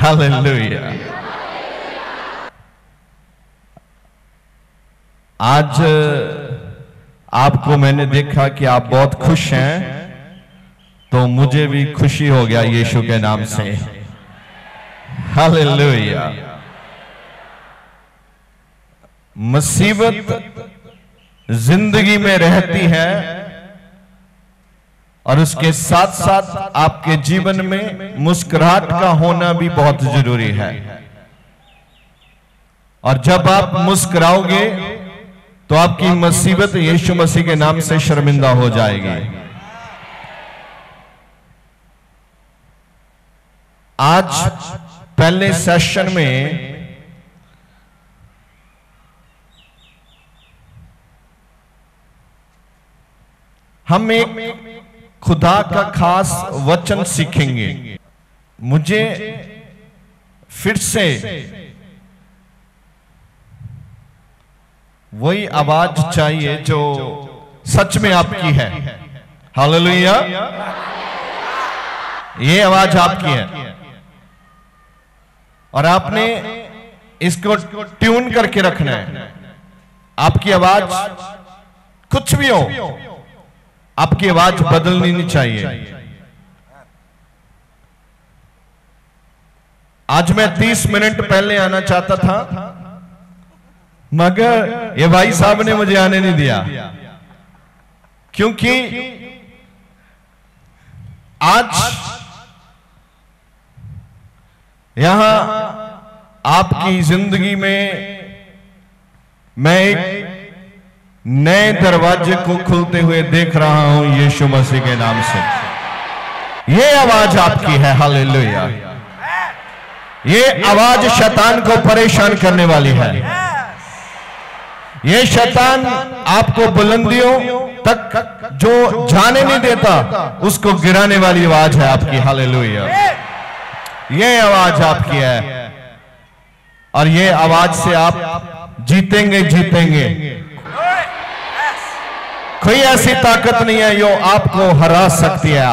Hallelujah. आज आपको मैंने देखा कि आप बहुत खुश हैं, तो मुझे भी खुशी हो गया यीशु के नाम से। हालेलुया। मुसीबत जिंदगी में रहती है और उसके साथ साथ आपके जीवन में मुस्कुराहट का होना भी बहुत जरूरी है। और जब आप मुस्कुराओगे तो आपकी मुसीबत यीशु मसीह के नाम से शर्मिंदा हो जाएगी। आज पहले सेशन में हम एक खुदा का खास वचन सीखेंगे। मुझे फिर से वही आवाज चाहिए जो सच में आपकी है। हालेलुया। ये आवाज आपकी है और आपने इसको ट्यून करके रखना है। आपकी आवाज कुछ भी हो, आपकी आवाज बदलनी नहीं चाहिए। आज मैं 30 मिनट पहले आना चाहता था, मगर ये भाई साहब ने मुझे आने नहीं दिया, क्योंकि आज यहां आपकी जिंदगी में मैं एक नए दरवाजे को खुलते हुए देख रहा हूं यीशु मसीह के नाम से। ये आवाज आपकी है। हालेलुया। ये आवाज शैतान को परेशान करने वाली है। ये शैतान आपको बुलंदियों तक जो जाने नहीं देता, उसको गिराने वाली आवाज है आपकी। हालेलुया। ये आवाज आपकी है और ये आवाज से आप जीतेंगे जीतेंगे। कोई ऐसी ताकत नहीं है जो आपको हरा सकती है।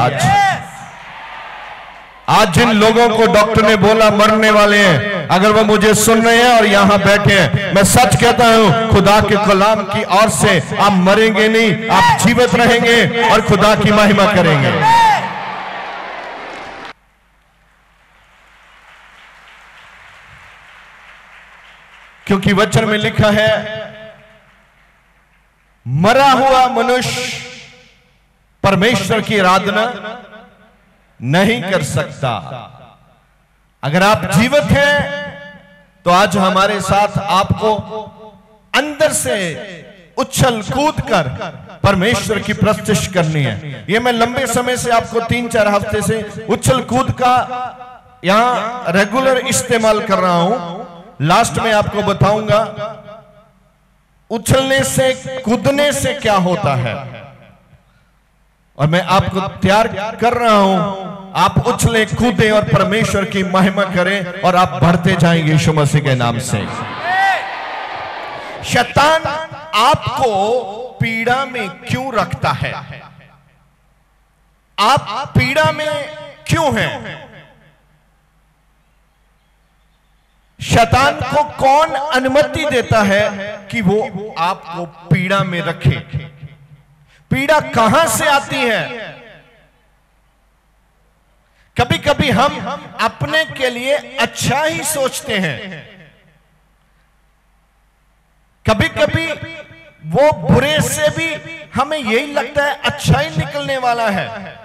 आज जिन लोगों को डॉक्टर ने बोला मरने वाले हैं, अगर वो मुझे सुन रहे हैं और यहां बैठे हैं, मैं सच कहता हूं, खुदा के कलाम की ओर से आप मरेंगे नहीं, आप जीवित रहेंगे और खुदा की महिमा करेंगे। क्योंकि वचन में लिखा है, मरा हुआ मनुष्य परमेश्वर की आराधना नहीं कर सकता। अगर आप जीवित हैं तो आज हमारे साथ आपको अंदर से उछल कूद कर परमेश्वर की प्रस्तुति करनी है। ये मैं लंबे समय से आपको 3-4 हफ्ते से उछल कूद का यहां रेगुलर इस्तेमाल कर रहा हूं। लास्ट में आपको बताऊंगा उछलने से कूदने से क्या होता है, और मैं आपको तैयार कर रहा हूं। आप उछले कूदे और परमेश्वर की महिमा करें और आप बढ़ते जाएंगे यीशु मसीह के नाम से। शैतान आपको पीड़ा में क्यों रखता है? आप पीड़ा में क्यों हैं? शैतान को कौन अनुमति देता है कि वो आपको पीड़ा में रखे? पीड़ा कहां से आती है? कभी कभी हम अपने के लिए अच्छा ही सोचते हैं, कभी कभी वो बुरे से भी हमें यही लगता है अच्छा ही निकलने वाला है।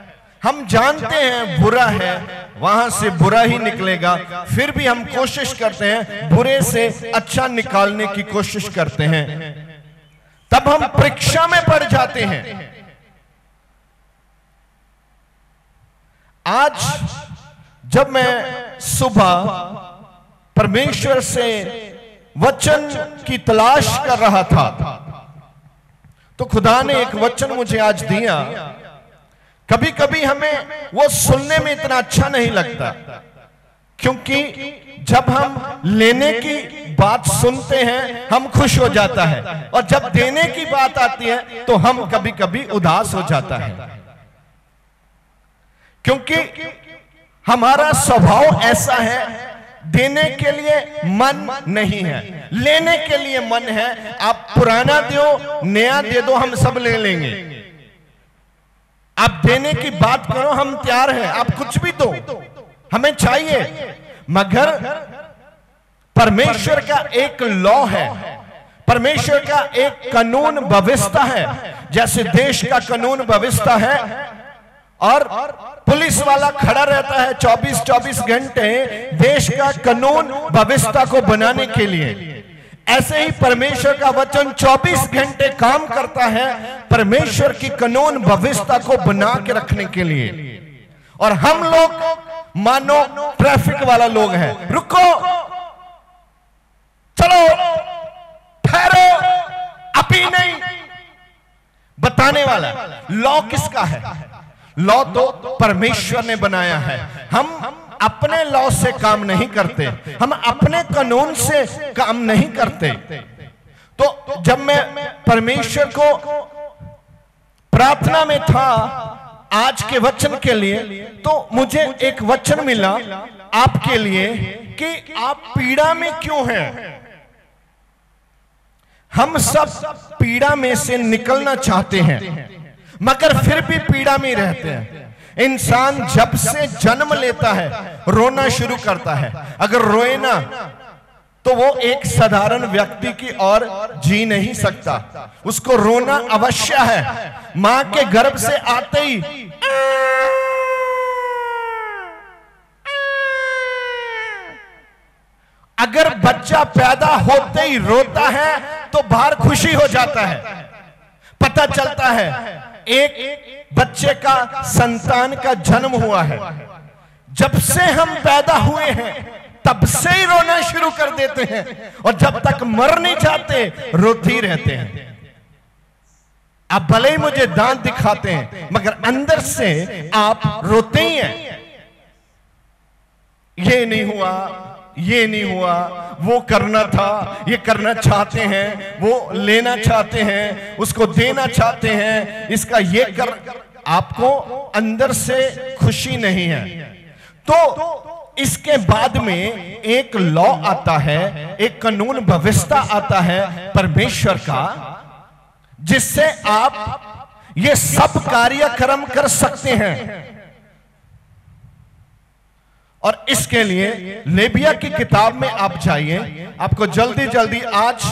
हम जानते हैं बुरा है, वहां से बुरा ही निकलेगा, फिर भी हम कोशिश करते हैं बुरे से अच्छा निकालने की कोशिश करते हैं। तब हम परीक्षा में पड़ जाते हैं। आज जब मैं सुबह परमेश्वर से वचन की तलाश कर रहा था, तो खुदा ने एक वचन मुझे आज दिया। कभी कभी हमें वो सुनने में इतना अच्छा नहीं लगता, क्योंकि जब हम लेने की बात सुनते हैं हम खुश हो जाता है, और जब देने की बात आती है तो हम कभी कभी उदास हो जाता है, क्योंकि हमारा स्वभाव ऐसा है देने के लिए मन नहीं है, लेने के लिए मन है। आप पुराना दो, नया दे दो, हम सब ले लेंगे। आप देने की बात करो, हम तैयार हैं। आप कुछ भी दो, हमें चाहिए। मगर परमेश्वर का एक लॉ है, परमेश्वर का एक कानून व्यवस्था है। जैसे देश का कानून व्यवस्था है और पुलिस वाला खड़ा रहता है 24-24 घंटे देश का कानून व्यवस्था को बनाने के लिए, ऐसे ही परमेश्वर का वचन 24 घंटे काम करता है परमेश्वर की कानून व्यवस्था को बना के रखने के लिए। और हम लोग मानो ट्रैफिक वाला लोग हैं, रुको, चलो, ठहरो, अभी नहीं, बताने वाला। लॉ किसका है? लॉ तो परमेश्वर ने बनाया है। हम अपने लॉ से काम नहीं करते, हम अपने कानून से काम नहीं करते। तो जब मैं परमेश्वर को प्रार्थना में था आज के वचन के लिए, तो मुझे एक वचन मिला आपके लिए कि आप पीड़ा में क्यों हैं। हम सब पीड़ा में से निकलना चाहते हैं, मगर फिर भी पीड़ा में रहते हैं। इंसान जब से जन्म लेता है रोना शुरू करता है। अगर रोए ना तो वो एक साधारण व्यक्ति की ओर जी नहीं सकता, उसको रोना अवश्य है। मां के गर्भ से आते ही अगर बच्चा पैदा होते ही रोता है तो बाहर खुशी हो जाता है। पता चलता है एक बच्चे का, संतान का जन्म हुआ है। जब से हम पैदा हुए हैं तब से ही रोना शुरू कर देते हैं, और जब तक मर नहीं जाते रोते ही रहते हैं। आप भले ही मुझे दांत दिखाते हैं मगर अंदर से आप रोते ही हैं। ये नहीं हुआ, ये नहीं हुआ, वो करना था, ये करना चाहते हैं, वो लेना चाहते हैं, उसको देना चाहते हैं, इसका ये कर। आपको अंदर से खुशी नहीं है। तो इसके बाद में एक लॉ आता है, एक कानून व्यवस्था आता है परमेश्वर का, जिससे आप ये सब कार्यक्रम कर सकते हैं। और इसके लिए लेविया की किताब में आप जाइए। आपको जल्दी जल्दी आज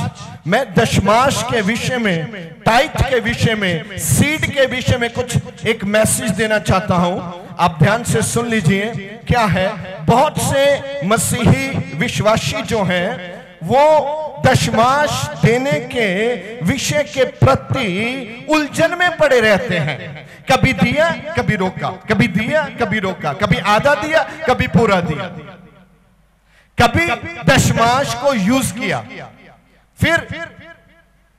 मैं दशमांश के विषय में, टाइट के विषय में, सीड के विषय में कुछ एक मैसेज देना चाहता हूं। आप ध्यान से सुन लीजिए। क्या है, बहुत से मसीही विश्वासी जो हैं वो दशमांश देने के विषय के प्रति उलझन में पड़े रहते हैं। कभी दिया कभी रोका, कभी दिया कभी रोका, कभी आधा दिया कभी पूरा दिया, कभी दशमांश को यूज किया, फिर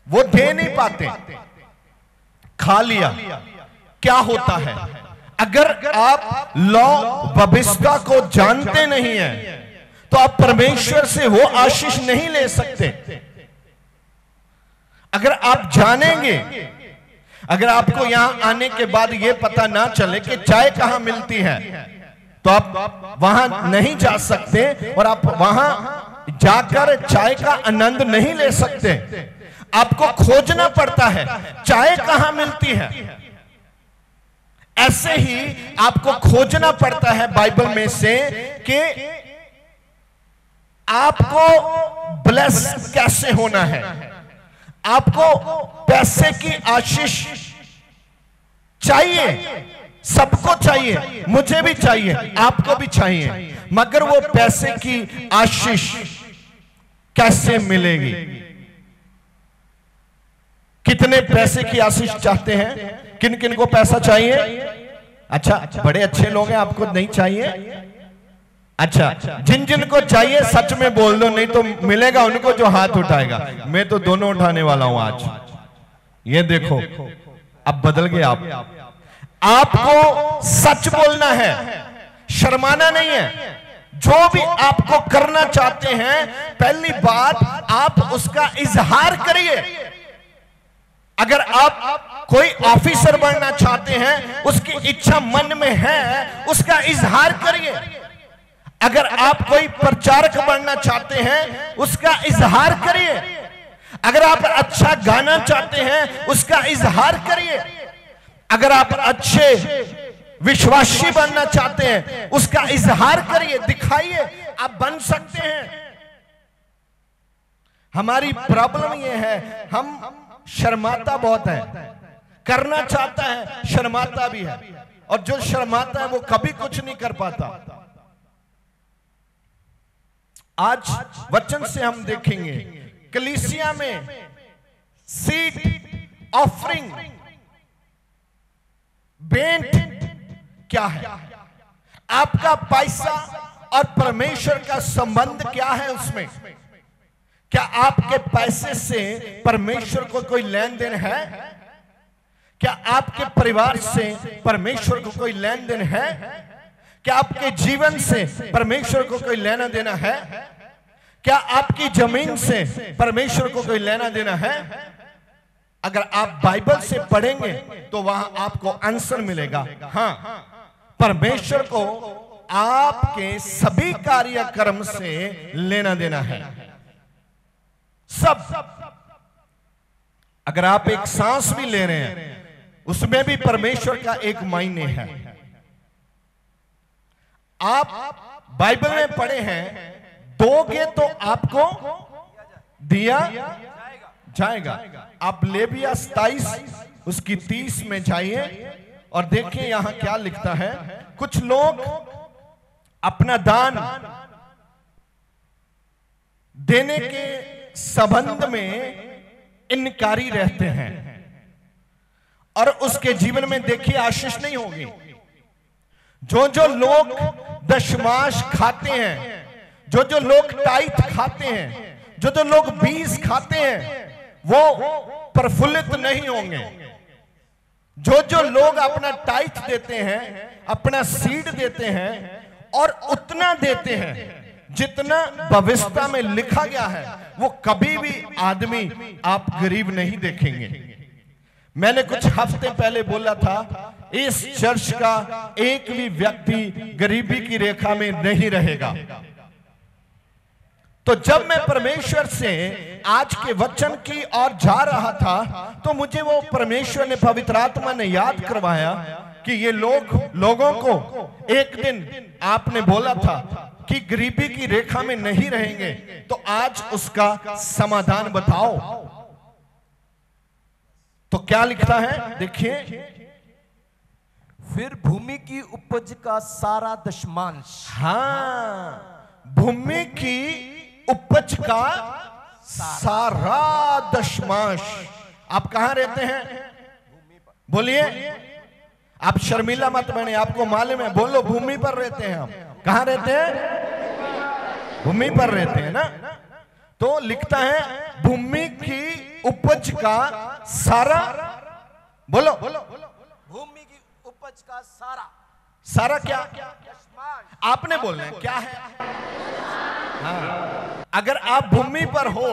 वो दे नहीं पाते, खा लिया। क्या होता है, अगर आप लॉ व्यवस्था को जानते नहीं हैं तो आप परमेश्वर से वो आशीष नहीं ले सकते। अगर आप जानेंगे, अगर आपको यहां आने के बाद ये पता ना चले कि चाय कहां मिलती है तो आप वहां नहीं जा सकते, और आप वहां जाकर चाय का आनंद नहीं ले सकते। आपको खोजना पड़ता है चाय कहां मिलती है। ऐसे ही आपको खोजना पड़ता है बाइबल में से कि आपको ब्लेस कैसे होना है। आपको पैसे की आशीष चाहिए, सबको चाहिए, मुझे भी चाहिए, आपको भी चाहिए, मगर वो पैसे की आशीष कैसे मिलेगी? कितने पैसे की आशीष चाहते हैं? किन किन को पैसा चाहिए? अच्छा, बड़े अच्छे लोग हैं, आपको नहीं चाहिए? अच्छा, जिन जिन को चाहिए सच में बोल दो, नहीं तो मिलेगा उनको जो हाथ उठाएगा। मैं तो दोनों उठाने वाला हूं आज। ये देखो, अब बदल गए आप। आपको सच बोलना है, शर्माना नहीं है। जो भी आपको करना चाहते हैं, पहली बात आप उसका इजहार करिए। अगर आप कोई ऑफिसर बनना चाहते हैं, उसकी इच्छा मन में है, उसका इजहार करिए। अगर आप कोई प्रचारक बनना चाहते हैं उसका इजहार करिए। अगर आप अच्छा गाना चाहते हैं उसका इजहार करिए। अगर आप अच्छे विश्वासी बनना चाहते हैं उसका इजहार करिए, दिखाइए आप बन सकते हैं। हमारी प्रॉब्लम यह है हम शर्माता बहुत है, करना चाहता है शर्माता भी है, और जो शर्माता है वो कभी कुछ नहीं कर पाता। आज वचन से हम देखेंगे कलीसिया में सीड ऑफरिंग बेंट क्या है, आपका पैसा और परमेश्वर का संबंध क्या है उसमें। क्या आपके पैसे से परमेश्वर को कोई लेन देन है? क्या आपके परिवार से परमेश्वर को कोई लेन देन है? क्या आपके जीवन से परमेश्वर को कोई लेना देना है? क्या आपकी जमीन से परमेश्वर को कोई लेना देना है? अगर आप बाइबल से पढ़ेंगे तो वहां आपको आंसर मिलेगा। हाँ, परमेश्वर को आपके सभी कार्यक्रम से लेना देना है, सब। अगर आप एक सांस भी ले रहे हैं उसमें भी परमेश्वर का एक मायने है। आप बाइबल में पढ़े हैं दोगे तो आपको दिया जाएगा। आप लेविया 27 उसकी 30 में जाइए और देखिए यहां क्या लिखता है। कुछ लोग अपना दान देने के संबंध में इनकारी रहते हैं और उसके जीवन में देखिए आशीष नहीं होगी। जो लोग दशमांश खाते हैं, जो लोग टाइट खाते हैं, जो लोग बीज खाते हैं वो प्रफुल्लित नहीं होंगे। जो लोग अपना टाइट देते हैं, अपना सीड देते हैं और उतना देते हैं जितना भविष्यता में लिखा गया है, वो कभी भी आदमी आप गरीब नहीं देखेंगे। मैंने कुछ हफ्ते पहले बोला था इस चर्च का एक भी व्यक्ति गरीबी की रेखा में नहीं रहेगा। तो जब मैं परमेश्वर से आज के वचन की ओर जा रहा था तो मुझे वो परमेश्वर ने, पवित्र आत्मा ने याद करवाया कि ये लोगों को एक दिन आपने बोला था कि गरीबी की रेखा में नहीं रहेंगे, तो आज उसका समाधान बताओ। तो क्या लिखता है देखिए, फिर भूमि की उपज का सारा दशमांश। हाँ, भूमि की उपज का सारा दशमांश। आप कहां रहते हैं? बोलिए, आप शर्मिला मत बने, आपको मालूम है, बोलो भूमि पर रहते हैं हम। कहां रहते हैं? भूमि पर रहते हैं ना। तो लिखता है भूमि की उपज का सारा, बोलो भूमि की उपज का सारा क्या? आपने बोलना है क्या है? हाँ, अगर आप भूमि पर हो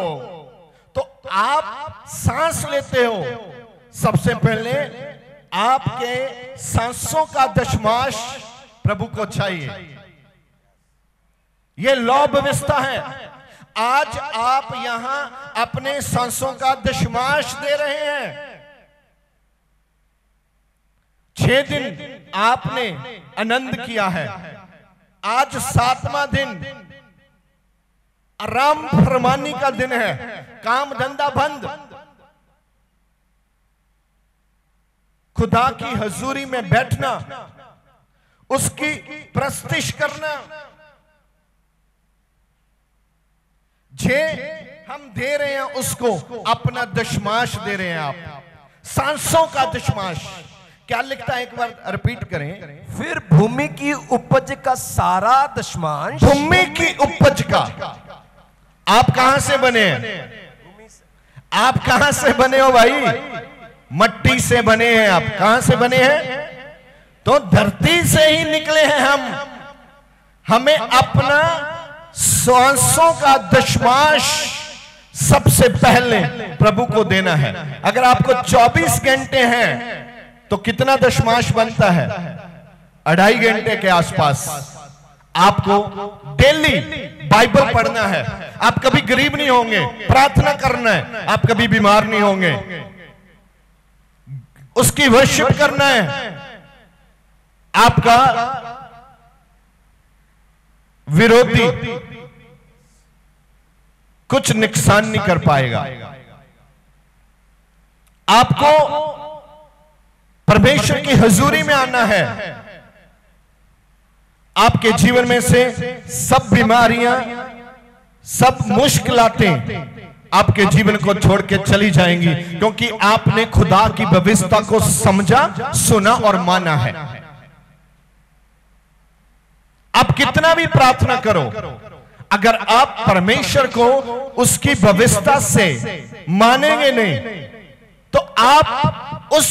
तो आप सांस लेते हो, सबसे पहले आपके सांसों का दशमांश प्रभु को चाहिए। यह लॉ व्यवस्था है। आज आप यहां अपने सांसों का दशमांश दे रहे हैं। 6 दिन आपने आनंद किया है, आज 7वां दिन आराम फरमानी का दिन है, काम धंधा बंद, खुदा की हजूरी में बैठना, उसकी प्रस्तिश करना। जे हम दे रहे हैं उसको अपना दशमांश दे रहे हैं, आप सांसों का दशमांश। क्या लिखता है, एक बार रिपीट करें। फिर भूमि की उपज का सारा दशमांश। भूमि की उपज का। आप कहां से बने हैं? आप कहां से बने हो भाई? मट्टी से बने हैं। आप कहां से बने हैं? तो धरती से ही निकले हैं हम। हमें अपना सांसों का दशमांश सबसे पहले प्रभु को देना है। अगर आपको 24 घंटे हैं तो कितना दशमांश बनता है? 2.5 घंटे के आसपास। आपको डेली बाइबल पढ़ना है। आप कभी गरीब नहीं होंगे, प्रार्थना करना है। आप कभी बीमार नहीं होंगे, उसकी वर्शिप करना है। आपका विरोधी कुछ नुकसान नहीं कर पाएगा। आपको परमेश्वर की हजूरी में आना है। आपके जीवन में से सब बीमारियां, सब मुश्किलातें आपके जीवन को छोड़ के चली जाएंगी, क्योंकि आपने खुदा की व्यवस्था को समझा, सुना और माना है। आप कितना भी प्रार्थना करो, अगर आप परमेश्वर को उसकी व्यवस्था से मानेंगे नहीं, तो आप उस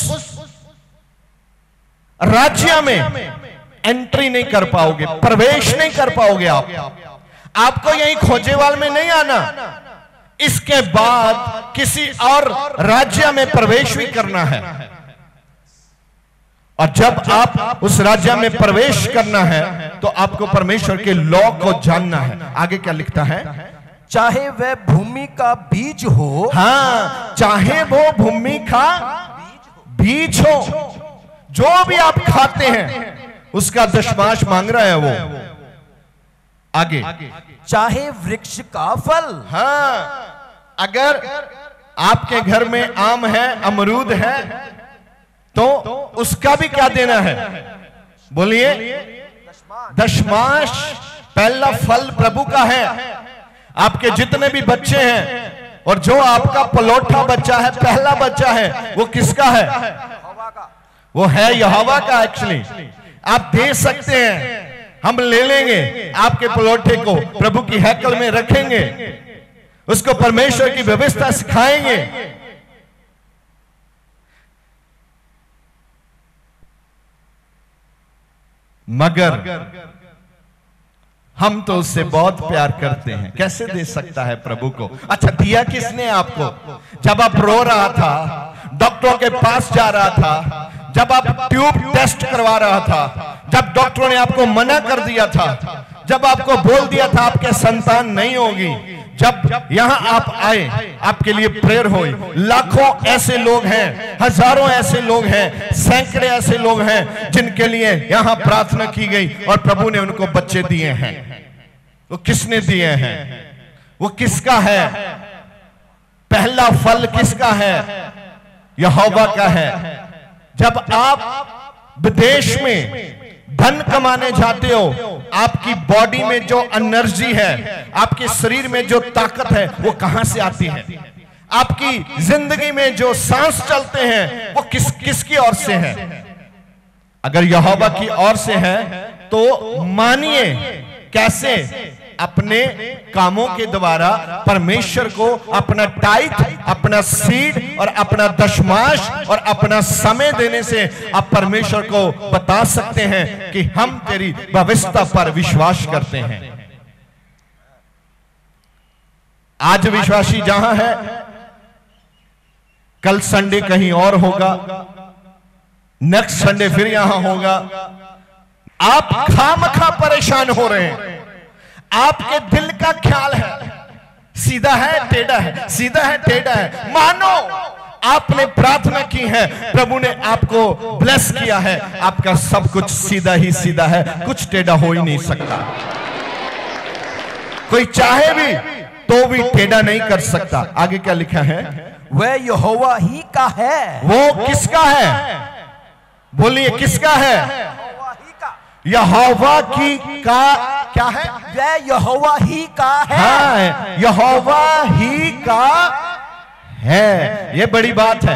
राज्य में एंट्री नहीं कर पाओगे, प्रवेश नहीं कर पाओगे। आपको यही खोजेवाल में नहीं आना, इसके बाद किसी और राज्य में प्रवेश भी करना है। और जब आप उस राज्य में प्रवेश करना है, तो आपको परमेश्वर के लॉ को जानना है। आगे क्या लिखता है? चाहे वह भूमि का बीज हो, हाँ, चाहे वो भूमि का बीज हो, जो भी आप खाते हैं उसका दशमांश मांग रहा है वो। आगे, चाहे वृक्ष का फल। हाँ, अगर आपके घर में आम है, अमरूद है, तो उसका भी क्या देना है? बोलिए, दशमांश। पहला फल प्रभु का है। आपके जितने भी बच्चे हैं, और जो आपका पलोठा बच्चा है, पहला बच्चा है, वो किसका है? वो है यहोवा का। एक्चुअली आप दे सकते हैं, हम ले लेंगे आपके पलोठे को, प्रभु की हैकल में रखेंगे, उसको परमेश्वर की व्यवस्था सिखाएंगे। मगर हम तो उससे बहुत प्यार करते हैं, कैसे दे सकता है प्रभु को? अच्छा, दिया किसने आपको? जब आप रो रहा था, डॉक्टरों के पास जा रहा था, जब आप ट्यूब टेस्ट करवा रहा था, जब डॉक्टरों ने आपको मना कर दिया था, जब आपको बोल दिया था आपके संतान नहीं होगी, जब यहां आप आए, आपके लिए प्रेयर हुई। लाखों ऐसे लोग हैं, हजारों ऐसे लोग हैं, सैकड़े ऐसे लोग हैं जिनके लिए यहां प्रार्थना की गई और प्रभु ने उनको बच्चे दिए हैं। वो किसने दिए हैं? वो किसका है? पहला फल किसका है? यहोवा का है। जब आप विदेश में धन कमाने जाते हो, आपकी बॉडी में जो एनर्जी है, आपके शरीर में जो ताकत है, वो कहां से आती है? आपकी जिंदगी में जो सांस चलते हैं, वो किसकी ओर से है? अगर यहोवा की ओर से है, तो मानिए कैसे? अपने कामों के द्वारा परमेश्वर को अपना टाइट, अपना सीड और अपना दशमांश और अपना समय देने से आप परमेश्वर को बता सकते हैं कि हम तेरी व्यवस्था पर विश्वास करते हैं। आज विश्वासी जहां है, कल संडे कहीं और होगा, नेक्स्ट संडे फिर यहां होगा। आप खामखा परेशान हो रहे हैं। आपके दिल का ख्याल है सीधा है टेढ़ा है, सीधा है टेढ़ा है। मानो आपने प्रार्थना की है, प्रभु ने आपको ब्लेस किया है, आपका सब कुछ सीधा ही सीधा है, कुछ टेढ़ा हो ही नहीं सकता। कोई चाहे भी तो भी टेढ़ा नहीं कर सकता। आगे क्या लिखा है? वह यहोवा ही का है। वो किसका है? बोलिए, किसका है? यहोवा की का क्या है? वह यहोवा ही का है। हाँ, यहोवा ही का है। ये बड़ी बात है।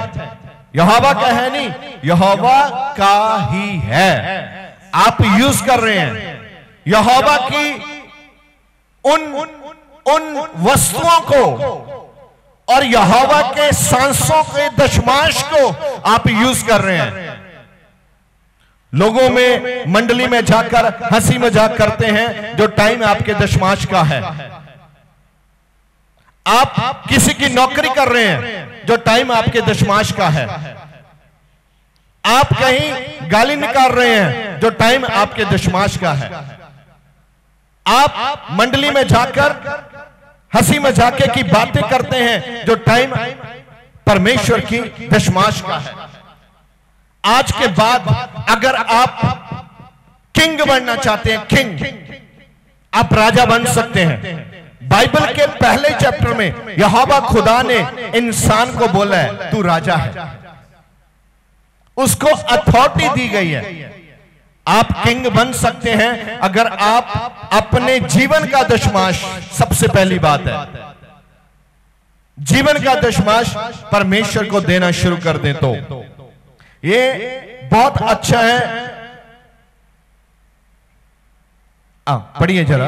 यहोवा का है नहीं, यहोवा का ही है। आप यूज कर रहे हैं यहोवा की उन वस्तुओं को और यहोवा के सांसों के दशमांश को आप यूज कर रहे हैं। लोगों में मंडली में जाकर हंसी मजाक करते हैं, जो टाइम आपके दशमांश का है। आप किसी की नौकरी कर रहे हैं, जो टाइम आपके दशमांश का है। आप कहीं गाली निकाल रहे हैं, जो टाइम आपके दशमांश का है। आप मंडली में जाकर हंसी मजाके की बातें करते हैं, जो टाइम परमेश्वर की दशमाश का है। आज के बाद अगर आप किंग बनना चाहते हैं, किंग, आप राजा बन सकते हैं। बाइबल के पहले चैप्टर में यहोवा खुदा ने इंसान को बोला है तू राजा है, उसको अथॉरिटी दी गई है। आप किंग बन सकते हैं अगर आप अपने जीवन का दशमाश, सबसे पहली बात है जीवन का दशमाश परमेश्वर को देना शुरू कर दें तो ये बहुत अच्छा है। पढ़िए जरा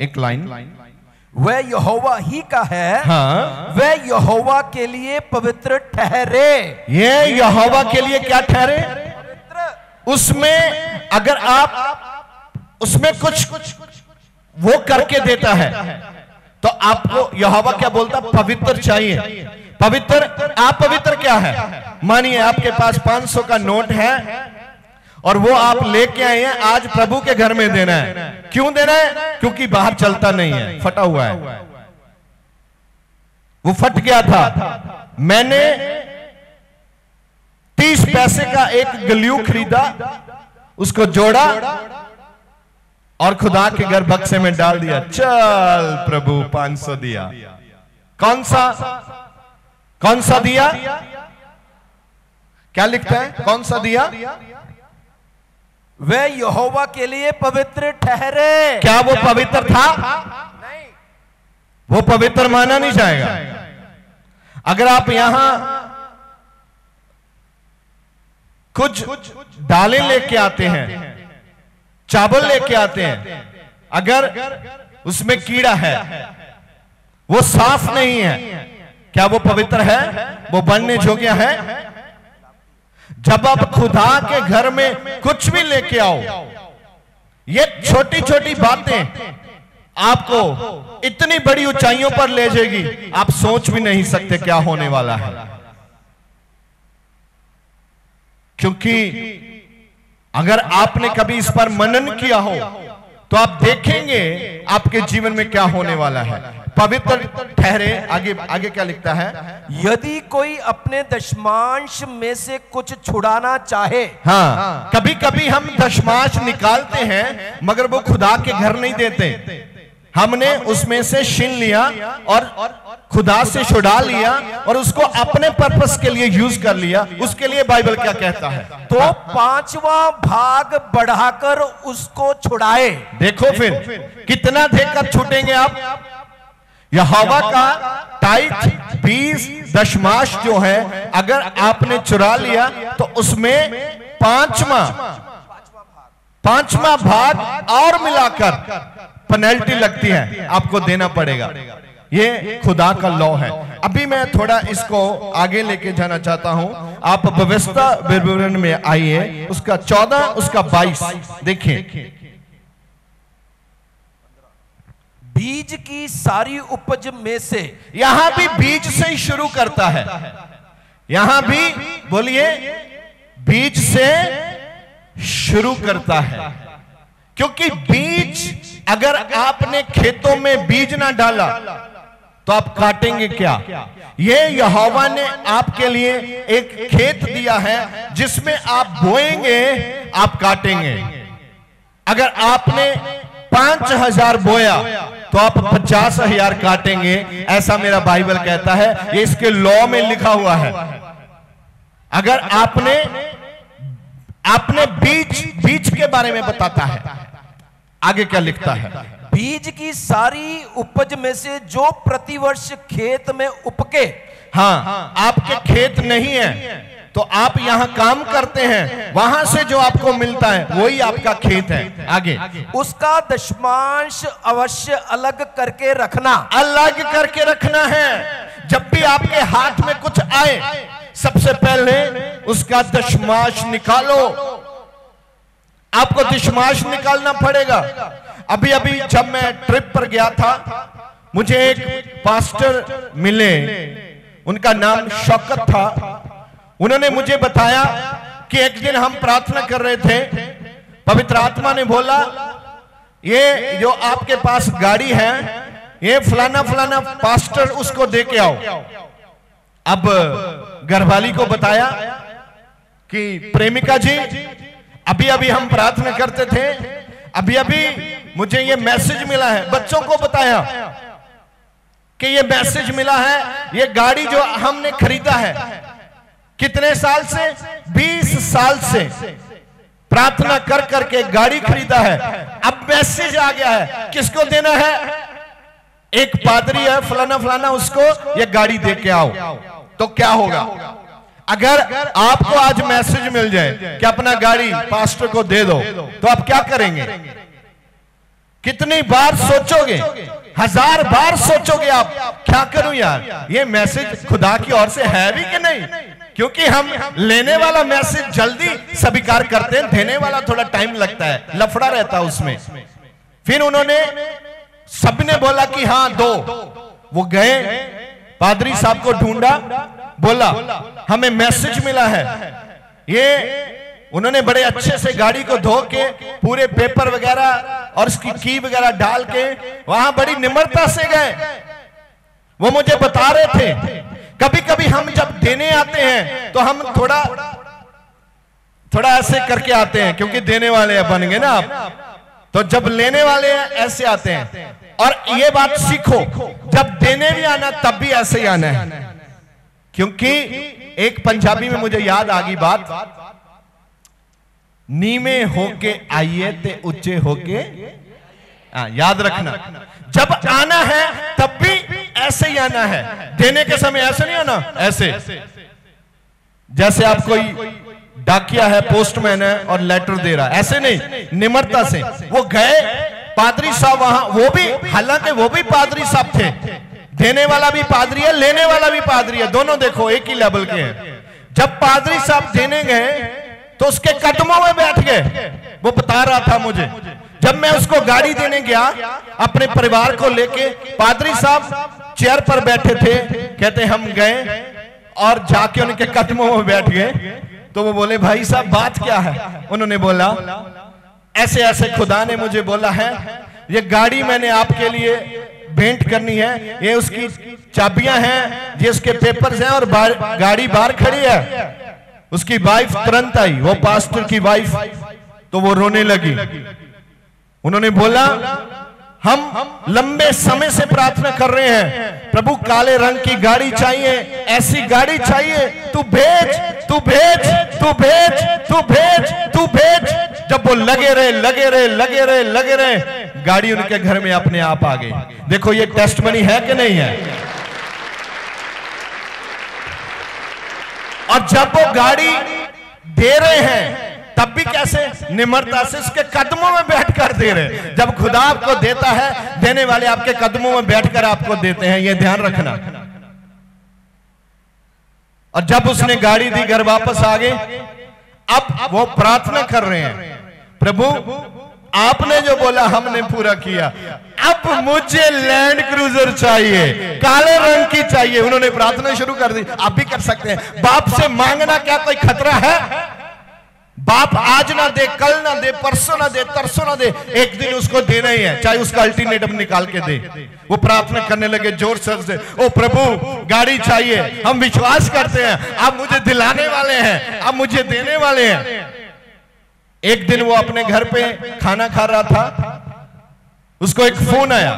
एक लाइन। वह यहोवा ही का है, हाँ, वह यहोवा के लिए पवित्र ठहरे। ये यहोवा के लिए क्या ठहरे? उसमें अगर आप उसमें कुछ वो करके देता है तो आपको यहोवा क्या बोलता? पवित्र चाहिए। पवित्र, आप पवित्र क्या है? मानिए आपके पास 500 का नोट है और वो आप लेके आए हैं, आज प्रभु के घर में देना है। क्यों देना है? क्योंकि बाहर चलता नहीं है, फटा हुआ है, वो फट गया था। मैंने 30 पैसे का एक गल्यू खरीदा, उसको जोड़ा और खुदा के घर बक्से में डाल दिया। चल प्रभु 500 दिया। कौन सा दिया? क्या लिखता है? कौन सा दिया? वह यहोवा के लिए पवित्र ठहरे। क्या वो पवित्र था? नहीं, वो पवित्र माना नहीं जाएगा। अगर आप यहां कुछ दालें लेके आते हैं, चावल लेके आते हैं, अगर उसमें कीड़ा है, वो साफ नहीं है, क्या वो पवित्र है? वो बनने योग्य है? जब आप खुदा के घर में कुछ भी लेके आओ, ये छोटी छोटी बातें आपको इतनी बड़ी ऊंचाइयों पर ले जाएगी, आप सोच भी नहीं सकते क्या होने वाला है। क्योंकि अगर आपने कभी इस पर मनन किया हो तो आप देखेंगे आपके जीवन में क्या होने वाला है। पवित्र ठहरे। आगे क्या लिखता है? यदि कोई अपने दशमांश में से कुछ छुड़ाना चाहे। हाँ, कभी कभी हम दशमांश निकालते हैं मगर वो खुदा के घर नहीं देते। हमने उसमें से छीन लिया और खुदा से छुड़ा लिया और उसको अपने पर्पस के लिए यूज कर लिया। उसके लिए बाइबल क्या कहता है? तो 5वां भाग बढ़ाकर उसको छुड़ाए। देखो फिर कितना देकर छूटेंगे आप? यहोवा का टाइट 20 दशमांश जो है, अगर आपने चुरा लिया तो उसमें पांचवा भाग और मिलाकर पेनल्टी लगती है, आपको देना पड़ेगा। ये खुदा का लॉ है। अभी मैं थोड़ा इसको आगे लेके जाना चाहता हूं। आप व्यवस्था विवरण में आइए, उसका 14, उसका 22 देखिए। बीज की सारी उपज में से, यहां भी बीज से ही शुरू करता है। यहां भी बोलिए, बीज से शुरू करता है। क्योंकि बीज, अगर आपने खेतों में बीज ना डाला तो आप काटेंगे क्या? ये यहोवा ने आपके लिए एक खेत दिया है जिसमें आप बोएंगे, आप काटेंगे। अगर आपने 5000 बोया तो आप 50,000 काटेंगे, ऐसा मेरा बाइबल कहता है। ये इसके लॉ में लिखा हुआ है। अगर आपने बीज के बारे में बताता है। आगे क्या लिखता है? बीज की सारी उपज में से जो प्रतिवर्ष खेत में उपके। हाँ, आपके खेत नहीं है तो आप यहां काम करते हैं, वहां से जो आपको मिलता है वही आपका खेत है। आगे, उसका दशमांश अवश्य अलग करके रखना। अलग करके रखना है। जब भी आपके हाथ में कुछ आए, सबसे पहले उसका दशमांश निकालो। आपको दशमांश निकालना पड़ेगा। अभी जब मैं ट्रिप पर गया था, मुझे एक पास्टर मिले, उनका नाम शौकत था। उन्होंने मुझे बताया कि एक दिन हम प्रार्थना कर रहे थे, पवित्र आत्मा ने बोला ये जो आपके पास गाड़ी है, ये फलाना फलाना पास्टर, उसको दे के आओ। अब घरवाली को बताया कि प्रेमिका जी, अभी अभी हम प्रार्थना करते थे, अभी अभी मुझे ये मैसेज मिला है। बच्चों को बताया कि ये मैसेज मिला है, ये गाड़ी जो हमने खरीदा है, कितने साल से, 20 साल से प्रार्थना कर करके गाड़ी खरीदा है, अब मैसेज आ गया है, किसको देना है? एक पादरी है फलाना फलाना, उसको ये गाड़ी दे के आओ। तो क्या होगा अगर आपको आज मैसेज मिल जाए कि अपना गाड़ी पास्टर को दे दो, तो आप क्या करेंगे? कितनी बार सोचोगे? 1000 बार सोचोगे आप, क्या करूं यार, ये मैसेज खुदा की ओर से है भी कि नहीं? क्योंकि हम लेने वाला मैसेज जल्दी स्वीकार करते हैं, देने वाला थोड़ा टाइम लगता है, लफड़ा रहता है उसमें। फिर उन्होंने, सबने बोला कि हाँ दो। वो गए, पादरी साहब को ढूंढा, बोला हमें मैसेज मिला है। ये उन्होंने बड़े अच्छे से गाड़ी को धो के पूरे पेपर वगैरह और उसकी की वगैरह डाल के वहां बड़ी निम्रता से गए। वो मुझे बता रहे थे कभी कभी हम जब देने आते हैं तो हम थोड़ा ऐसे करके आते हैं, क्योंकि देने वाले बन गए ना आप, तो जब लेने वाले हैं ऐसे आते हैं। और ये बात सीखो, जब देने भी आना तब भी ऐसे ही आना है। क्योंकि एक पंजाबी में मुझे याद आ गई बात, नीमे होके आइए ते ऊंचे होके, याद रखना, जब आना है तब भी ऐसे ही आना है। देने के समय ऐसे नहीं आना, ऐसे जैसे आप कोई डाकिया है, पोस्टमैन है और लेटर दे रहा है, ऐसे नहीं, निम्रता से। वो गए, पादरी साहब वहां, वो भी, हालांकि वो भी पादरी साहब थे, देने वाला भी पादरी है, लेने वाला भी पादरी है, दोनों देखो एक ही लेवल के हैं। जब पादरी साहब देने गए तो उसके कदमों में बैठ गए। वो बता रहा था मुझे, जब मैं उसको गाड़ी देने गया अपने परिवार को लेके, पादरी साहब चेयर पर बैठे थे, कहते हम गए और जाके उनके कदमों में बैठ गए। तो वो बोले भाई साहब बात क्या है? उन्होंने बोला ऐसे ऐसे खुदा ने मुझे बोला है, ये गाड़ी मैंने आपके लिए भेंट करनी है, ये उसकी चाबियां हैं, ये उसके पेपर्स हैं और गाड़ी बाहर खड़ी है। उसकी वाइफ तुरंत आई, वो पास्टर की वाइफ, तो वो रोने लगी। उन्होंने बोला हम लंबे समय से प्रार्थना कर रहे हैं, प्रभु काले रंग की गाड़ी चाहिए, ऐसी गाड़ी चाहिए, तू भेज, तू भेज, तू भेज, तू भेज, तू भेज। जब वो लगे रहे लगे रहे लगे रहे लगे रहे, गाड़ी उनके घर में अपने आप आ गई। देखो ये टेस्टमनी है कि नहीं है? और जब वो गाड़ी दे रहे हैं तब भी कैसे निम्रता से उसके कदमों में बैठकर दे रहे। जब खुदा आपको देता है, देने वाले आपके कदमों में बैठकर आपको देते हैं, ये ध्यान रखना। और जब उसने गाड़ी दी, घर वापस आ गए। अब वो प्रार्थना कर रहे हैं, प्रभु आपने जो बोला हमने पूरा किया, अब मुझे लैंड क्रूजर चाहिए, काले रंग की चाहिए। उन्होंने प्रार्थना शुरू कर दी। आप भी कर सकते हैं। बाप से मांगना क्या कोई खतरा है? बाप आज ना दे, कल ना दे, परसों ना दे, तरसों ना दे, एक दिन उसको देना ही है, चाहे उसका अल्टीमेटम निकाल के दे। वो प्रार्थना करने लगे जोर शोर से, ओ प्रभु गाड़ी चाहिए, हम विश्वास करते हैं आप मुझे दिलाने वाले हैं, आप मुझे देने वाले हैं। एक दिन वो अपने घर पे खाना खा रहा था, उसको एक फोन आया।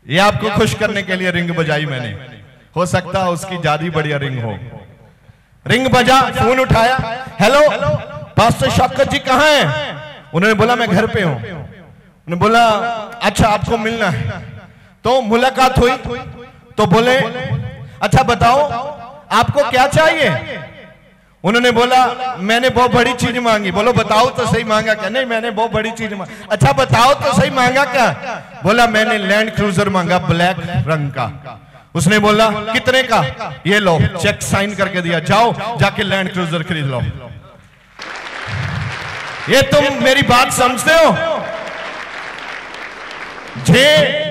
ये आपको खुश करने के लिए रिंग बजाई मैंने, हो सकता है उसकी ज्यादा बढ़िया रिंग हो। रिंग बजा, फोन उठाया, हेलो पास्टर शौकत जी कहां हैं? उन्होंने बोला मैं घर पे हूं। उन्होंने बोला अच्छा आपको मिलना है। तो मुलाकात हुई, तो बोले अच्छा बताओ आपको क्या चाहिए? उन्होंने बोला मैंने बहुत बड़ी चीज मांगी। बोलो बताओ तो सही, मांगा क्या? नहीं मैंने बहुत बड़ी चीज मांगी। अच्छा बताओ तो सही मांगा क्या? बोला मैंने लैंड क्रूजर मांगा ब्लैक रंग का। उसने बोला कितने का? ये लो, चेक साइन करके दिया, जाओ जाके लैंड क्रूजर खरीद लो। ये तुम मेरी बात समझते हो? जे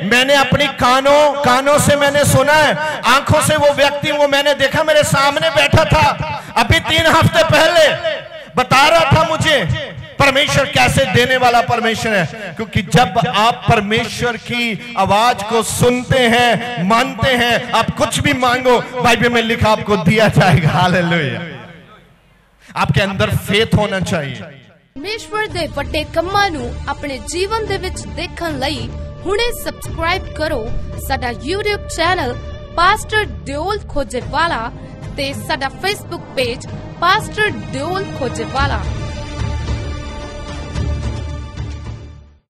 मैंने अपनी कानों से मैंने सुना है, आंखों से वो व्यक्ति वो मैंने देखा, मेरे सामने बैठा था। अभी 3 हफ्ते पहले बता रहा था मुझे परमेश्वर कैसे देने वाला परमेश्वर है, क्योंकि जब आप परमेश्वर की आवाज को सुनते हैं, मानते हैं, आप कुछ भी मांगो, बाइबल में लिखा आपको दिया जाएगा। हालेलुया। आपके अंदर फेथ होना चाहिए। परमेश्वर दे वड्डे कम्मां नूं अपने जीवन दे विच देखण लई हुणे सबसक्राइब करो साडा YouTube channel pastor Deol Khojewala ते साडा Facebook page pastor Deol Khojewala.